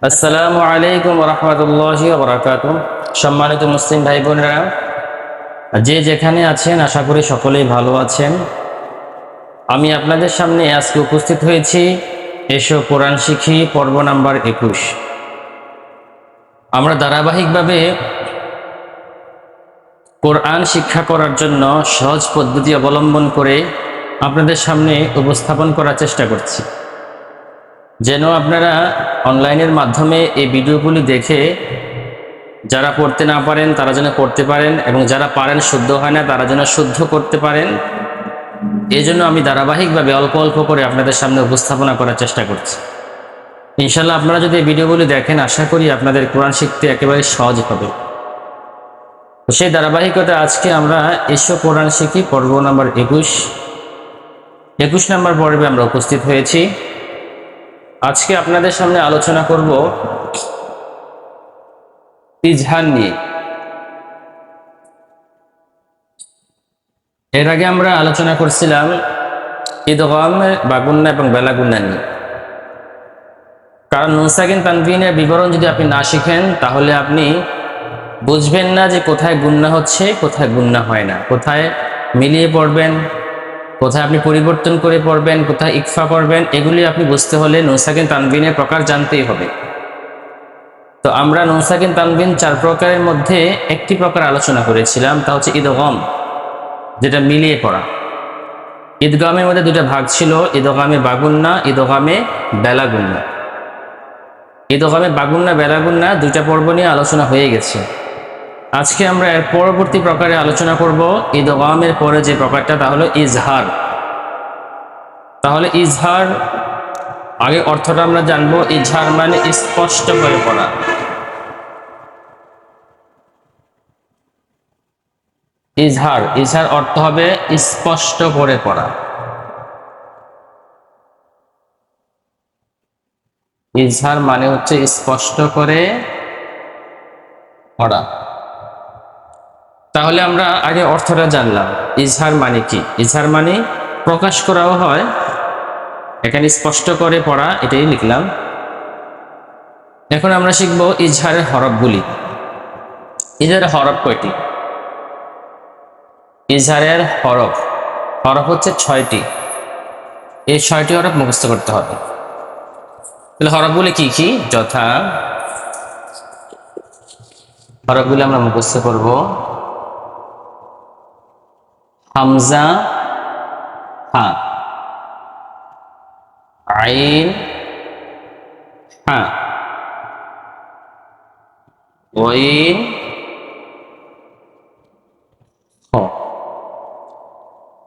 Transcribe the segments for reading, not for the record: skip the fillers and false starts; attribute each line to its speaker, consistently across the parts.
Speaker 1: আসসালামু আলাইকুম রহমতুল্লাহি ওয়া বারাকাতুহু। সম্মানিত মুসলিম ভাই বোনেরা, যে যেখানে আছেন আশা করি সকলেই ভালো আছেন। আমি আপনাদের সামনে আজকে উপস্থিত হয়েছি এসো কোরআন শিখি পর্ব নাম্বার 21। আমরা ধারাবাহিকভাবে কোরআন শিক্ষা করার জন্য সহজ পদ্ধতি অবলম্বন করে আপনাদের সামনে উপস্থাপন করার চেষ্টা করছি, যেন আপনারা অনলাইনের মাধ্যমে এই ভিডিওগুলি দেখে যারা পড়তে না পারেন তারা যেন পড়তে পারেন, এবং যারা পারেন শুদ্ধ হয় না তারা যেন শুদ্ধ করতে পারেন। এই জন্য আমি ধারাবাহিকভাবে অল্প অল্প করে আপনাদের সামনে উপস্থাপনা করার চেষ্টা করছি। ইনশাল্লাহ আপনারা যদি এই ভিডিওগুলি দেখেন আশা করি আপনাদের কোরআন শিখতে একেবারে সহজ হবে। তো সেই ধারাবাহিকতা আজকে আমরা এসো কোরআন শিখি পর্ব নাম্বার 21 নাম্বার পর্বে আমরা উপস্থিত হয়েছি। আজকে আপনাদের সামনে আলোচনা করব ইজহার নিয়ে। এর আগে আমরা আলোচনা করছিলাম ইদগাম বা গুন্না এবং বেলা গুন্না নিয়ে। কারণ নুন সাকিন তানবিনের বিবরণ যদি আপনি না শিখেন তাহলে আপনি বুঝবেন না যে কোথায় গুন্না হচ্ছে কোথায় গুন্না হয় না, কোথায় মিলিয়ে পড়বেন, কোথায় আপনি পরিবর্তন করে পড়বেন, কোথায় ইকফা করবেন। এগুলি আপনি বুঝতে হলে নুন সাকিন তানবিনের প্রকার জানতেই হবে। তো আমরা নুন সাকিন তানবিন 4 প্রকারের মধ্যে একটি প্রকার আলোচনা করেছিলাম, তা হচ্ছে ইদগাম, যেটা মিলিয়ে পড়া। ঈদগামের মধ্যে দুটো ভাগ ছিল, ঈদগামে বাগুন্না, ঈদগামে বেলাগুন্না। ঈদগামে বাগুন্না বেলাগুন্না দুইটা পর্ব নিয়ে আলোচনা হয়ে গেছে। আজকে আমরা এর পরবর্তী প্রকারে আলোচনা করব ঈদগামের পরে যে প্রকারটা, তা হলো ইজহার। তাহলে ইজহার আগে অর্থটা আমরা জানবো। ইজহার মানে স্পষ্ট করে পড়া। ইজহার অর্থ হবে স্পষ্ট করে পড়া। ইজহার মানে হচ্ছে স্পষ্ট করে পড়া। তাহলে আমরা আগে অর্থটা জানলাম। ইজহার মানে কি? ইজহার মানে প্রকাশ করাও হয়, এখানে স্পষ্ট করে পড়া, এটাই লিখলাম। এখন আমরা শিখব ইজহারের হরফগুলি। ইজহারের হরফ কয়টি? ইজহারের হরফ হচ্ছে 6টি। এই 6টি হরফ মুখস্থ করতে হবে। তাহলে হরফগুলি কি কি? যথা হরফগুলি আমরা মুখস্থ করব। হামজা হা, আইন হা, ওয়াইন খ।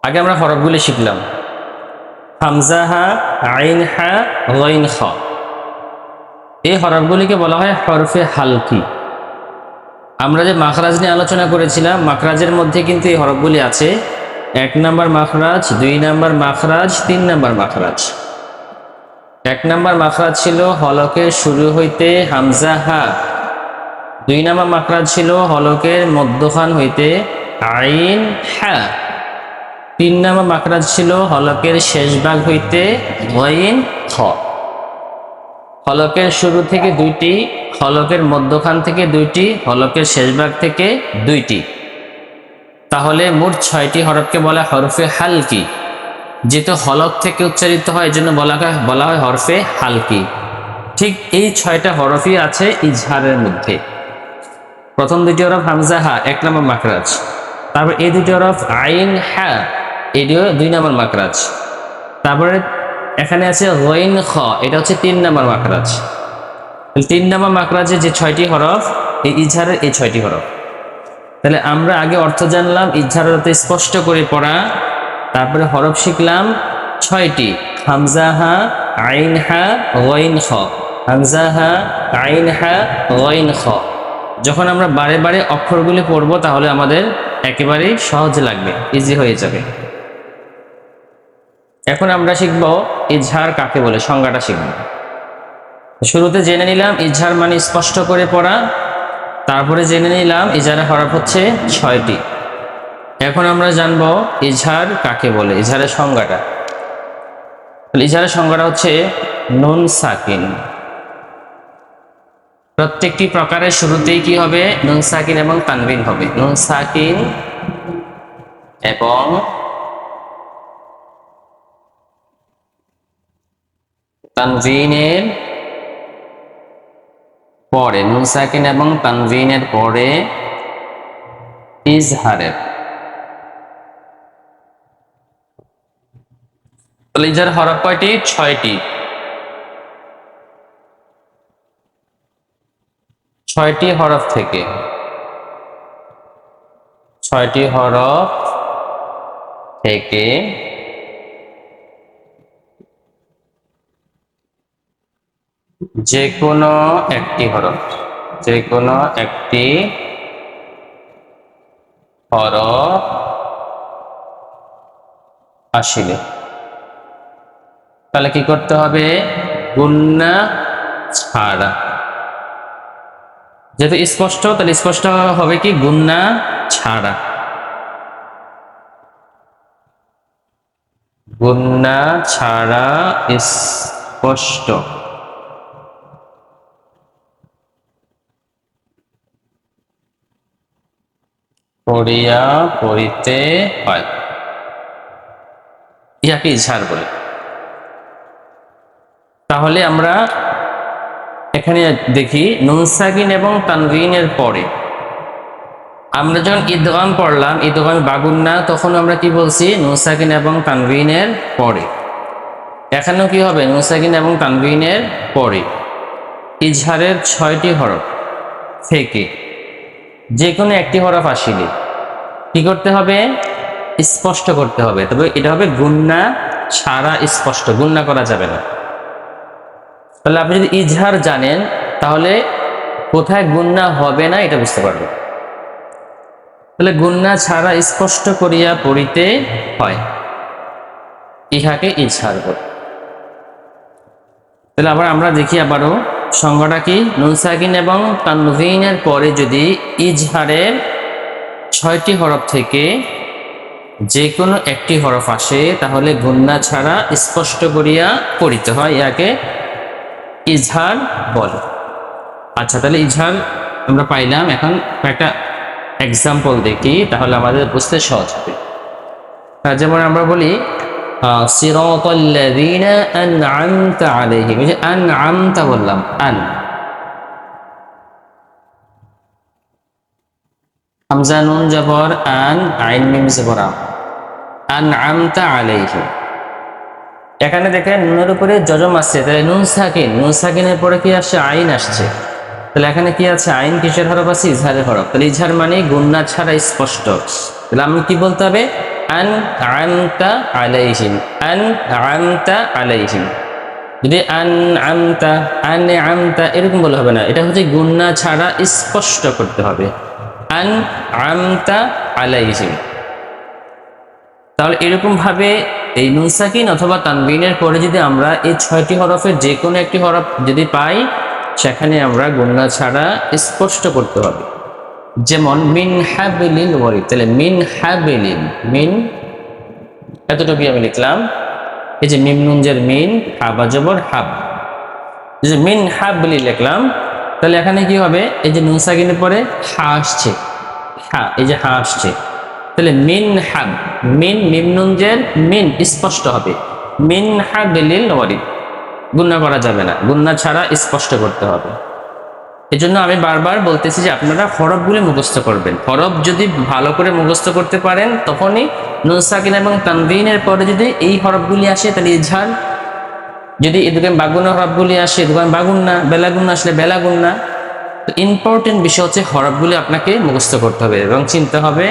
Speaker 1: আগে আমরা হরফগুলি শিখলাম। হামজা হা, আইন হা, ওয়াইন খ। এই হরফগুলিকে বলা হয় হরফে হালকি। আমরা যে মাখরাজ নিয়ে আলোচনা করেছিলাম, মাখরাজের মধ্যে কিন্তু এই হরফগুলি আছে। 1 নাম্বার মাখরাজ, 2 নাম্বার মাখরাজ, 3 নাম্বার মাখরাজ। 1 নাম্বার মাখরাজ ছিল হলকের শুরু হইতে হামজা হা। 2 নাম্বার মাখরাজ ছিল হলকের মধ্যখান হইতে আইন হা। 3 নাম্বার মাখরাজ ছিল হলকের শেষ ভাগ হইতে ওয়াইন খ। হলকের শুরু থেকে 2টি, হলকের মধ্যখান থেকে 2টি, হলকের শেষ ভাগ থেকে 2টি। তাহলে মোট 6টি হরফকে বলা হরফে হালকি। যেহেতু হলক থেকে উচ্চারিত হয় এজন্য বলা হয় হরফে হালকি। ঠিক এই 6টা হরফই আছে ইজহারের মধ্যে। প্রথম 2টি হরফ হামজা হা, 1 নম্বর মাখরাজ। তারপর এই 2টি হরফ আইন হা, এটিও 2 নম্বর মাখরাজ। তারপরে এখানে আছে ওয়াইন খ, এটা হচ্ছে 3 নম্বর মাখরাজ। 3 নম্বর মাখরাজে যে 6টি হরফ, এই ইজহারের এই 6টি হরফ। তাহলে আমরা আগে অর্থ জানলাম, ইজহারের অর্থ স্পষ্ট করে পড়া। তারপরে হরফ শিখলাম 6টি, হামজা হা, আইন হা, ওয়াইন খ। হামজা হা, আইন হা, ওয়াইন খ। যখন আমরা বারে বারে অক্ষরগুলি পড়বো তাহলে আমাদের একেবারেই সহজ লাগবে, ইজি হয়ে যাবে। এখন আমরা শিখব ইজহার কাকে বলে, সংজ্ঞাটা শিখব। শুরুতে জেনে নিলাম ইজহার মানে স্পষ্ট করে পড়া। তারপরে জেনে নিলাম ইজহারের হরফ হচ্ছে 6টি। এখন আমরা জানব ইজহার কাকে বলে, ইজহারের সংজ্ঞাটা। ইজহারের সংজ্ঞাটা হচ্ছে নুন সাকিন। প্রত্যেকটি প্রকারের শুরুতেই কি হবে? নুন সাকিন এবং তানবিন হবে। নুন সাকিন এবং তানবিনের পরে, নুন সাকিন এবং তানবিনের পরে ইজহারের। তাহলে ইজহার হরফ কয়টি? 6টি। 6টি হরফ থেকে, 6টি হরফ থেকে যে কোনো একটি হরফ, যে কোনো একটি হরফ আসিলে তাহলে কি করতে হবে? গুন্না ছাড়া। যেহেতু স্পষ্ট, তাহলে স্পষ্ট হবে কি? গুন্না ছাড়া। গুন্না ছাড়া স্পষ্ট করিয়া পড়িতে হয়, ইহাকে ইজহার বলে। তাহলে আমরা এখানে দেখি নুন সাকিন এবং তানবিনের পরে আমরা যখন ইদগাম পড়লাম, ইদগামে বাগুন্না, তখন আমরা কি বলছি? নুন সাকিন এবং তানবিনের পরে। এখানেও কি হবে? নুন সাকিন এবং তানবিনের পরে ইজহারের 6টি হরফ থেকে যে কোনো একটি হরফ আসিলে কি করতে হবে? স্পষ্ট করতে হবে। তবে এটা হবে গুন্না ছাড়া স্পষ্ট, গুন্না করা যাবে না। তাহলে আপনি যদি ইজহার জানেন তাহলে কোথায় গুন্না হবে না এটা বুঝতে পারবেন। তাহলে গুন্না ছাড়া স্পষ্ট করিয়া পড়িতে হয়, ইহাকে ইজহার বলে। তাহলে আবার আমরা দেখি আবারও সংজ্ঞাটা কি। নুন সাকিন এবং তানবিনের পরে যদি ইজহারের 6টি হরফ থেকে যে কোনো একটি হরফ আসে তাহলে গুন্না ছাড়া স্পষ্ট করিয়া পড়িতে হয়, ইয়াকে ইজহার বলে। আচ্ছা, তাহলে ইজহার আমরা পাইলাম। এখন একটা এক্সাম্পল দেখি, তাহলে আমাদের বুঝতে সহজ হবে। যেমন আমরা বলি সিরাতাল্লাযীনা আন'আমতা আলাইহিম। এই যে আন'আমতা বললাম, হামজা নুন জবর আন, আইন মিম জবর আম, আন'আমতা আলাইহিম। এখানে দেখেন নুনের উপরে জজম আসছে, তাহলে নুন সাকিন, নুন সাকিনের পরে কি আসছে? আইন আসছে। তাহলে এখানে কি আছে? আইন কিসের হরফ আছে? ইজহারের হরফ। তাহলে ইজহার মানে গুন্না ছাড়া স্পষ্ট। তাহলে আমি কি বলতে হবে? আন'আমতা আলাইহিম, আন'আমতা আলাইহিম। যদি আন'আমতা এরকম বলা হবে না, এটা হচ্ছে গুন্না ছাড়া স্পষ্ট করতে হবে, আন'আমতা আলাইহিম। তাহলে এরকম ভাবে এই নুন সাকিন অথবা তানবিনের পরে যদি আমরা এই 6টি হরফের যে কোনো একটি হরফ যদি পাই, সেখানে আমরা গুন্না ছাড়া স্পষ্ট করতে হবে। যেমন মিন হাবলিল ওয়ারিদ। তাহলে মিন হাবলিন, মিন এতটুকু আমি লিখলাম। এই যে মিম নুনজের মিন, হাবা জবর হাব, এই যে মিন হাবলি লিখলাম। তাহলে এখানে কি হবে? এই যে নুন সাকিনের পরে হা আসছে, হা, এই যে হা আসছে। তাহলে মিন হাব, মিন মিম নুনজের মিন স্পষ্ট হবে, মিন হাবলিল ওয়ারিদ। গুন্না করা যাবে না, গুন্না ছাড়া স্পষ্ট করতে হবে। এজন্য আমি বারবার বলতেছি যে আপনারা হরফগুলি মুখস্থ করবেন। হরফ যদি ভালো করে মুখস্থ করতে পারেন তখনই নুন সাকিন এবং তানবিনের পরে যদি এই হরফগুলি আসে তাহলে ইজহার, যদি ইদগাম বাগুন্না হরফগুলি আসে ইদগাম বাগুন্না, বেলাগুন্না আসলে বেলাগুন্না। তো ইম্পর্টেন্ট বিষয় হচ্ছে হরফগুলি আপনাকে মুখস্থ করতে হবে এবং চিনতে হবে,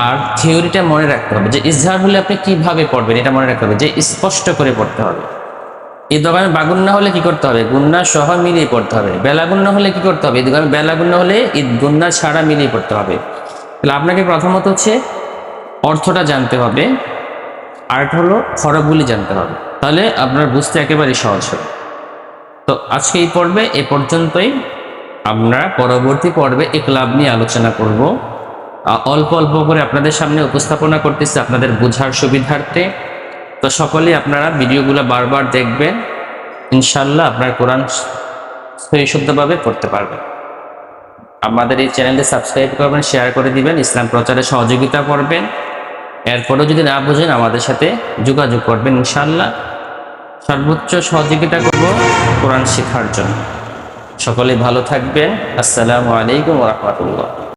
Speaker 1: আর থিওরিটা মনে রাখতে হবে যে ইজহার হলে আপনি কিভাবে পড়বেন এটা মনে রাখতে হবে, যে স্পষ্ট করে পড়তে হবে। ইদগামে বাগুন্না হলে কি করতে হবে? গুন্না সহ মিলিয়ে পড়তে হবে। বেলাগুন্না হলে কি করতে হবে? ইদগামে বেলাগুন্না হলে গুন্না ছাড়া মিলিয়ে পড়তে হবে। তাহলে আপনাকে প্রথমত হচ্ছে অর্থটা জানতে হবে, আরেকটা হলো হরফগুলি জানতে হবে, তাহলে আপনার বুঝতে একেবারে সহজ হবে। তো আজকে এই পর্বে এ পর্যন্তই। আমরা পরবর্তী পর্বে ইকলাব নিয়ে আলোচনা করব। অল্প অল্প করে আপনাদের সামনে উপস্থাপনা করতেছি আপনাদের বোঝার সুবিধার্থে। তো সকলেই আপনারা ভিডিওগুলো বারবার দেখবেন, ইনশাল্লাহ আপনার কোরআন সহি শুদ্ধভাবে পড়তে পারবেন। আমাদের এই চ্যানেলটি সাবস্ক্রাইব করবেন, শেয়ার করে দিবেন, ইসলাম প্রচারে সহযোগিতা করবেন। এরপরেও যদি না বুঝেন আমাদের সাথে যোগাযোগ করবেন, ইনশাআল্লাহ সর্বোচ্চ সহযোগিতা করব কোরআন শেখার জন্য। সকলেই ভালো থাকবেন। আসসালামু আলাইকুম ওয়া রাহমাতুল্লাহ।